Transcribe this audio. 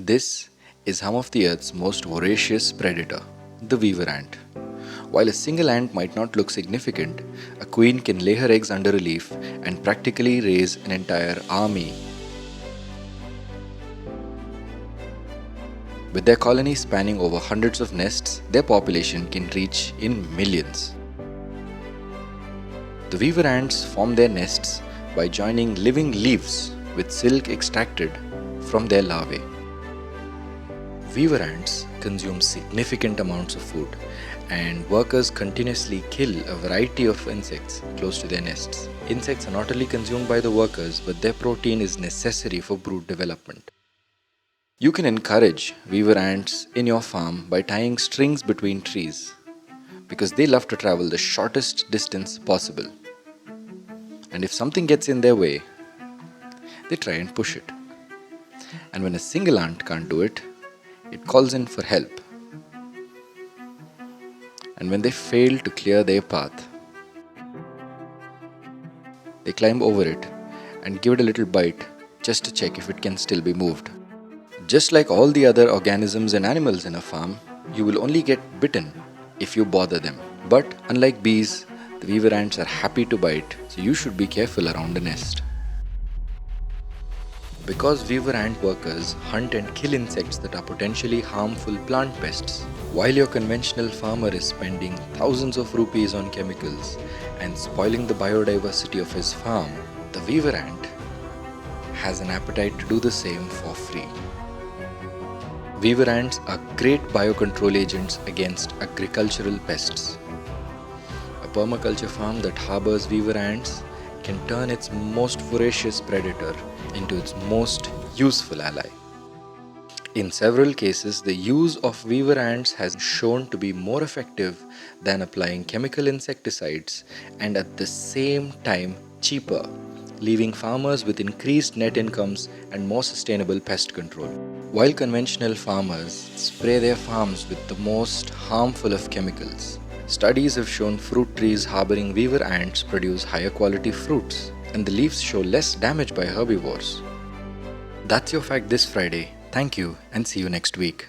This is home of the Earth's most voracious predator, the weaver ant. While a single ant might not look significant, a queen can lay her eggs under a leaf and practically raise an entire army. With their colony spanning over hundreds of nests, their population can reach in millions. The weaver ants form their nests by joining living leaves with silk extracted from their larvae. Weaver ants consume significant amounts of food, and workers continuously kill a variety of insects close to their nests. Insects are not only consumed by the workers, but their protein is necessary for brood development. You can encourage weaver ants in your farm by tying strings between trees, because they love to travel the shortest distance possible. And if something gets in their way, they try and push it. And when a single ant can't do it, it calls in for help. And when they fail to clear their path, they climb over it and give it a little bite just to check if it can still be moved. Just like all the other organisms and animals in a farm, you will only get bitten if you bother them. But unlike bees, the weaver ants are happy to bite, so you should be careful around the nest. Because weaver ant workers hunt and kill insects that are potentially harmful plant pests, while your conventional farmer is spending thousands of rupees on chemicals and spoiling the biodiversity of his farm, the weaver ant has an appetite to do the same for free. Weaver ants are great biocontrol agents against agricultural pests. A permaculture farm that harbors weaver ants can turn its most voracious predator into its most useful ally. In several cases, the use of weaver ants has shown to be more effective than applying chemical insecticides, and at the same time cheaper, leaving farmers with increased net incomes and more sustainable pest control. While conventional farmers spray their farms with the most harmful of chemicals, studies have shown fruit trees harboring weaver ants produce higher quality fruits, and the leaves show less damage by herbivores. That's your fact this Friday. Thank you, and see you next week.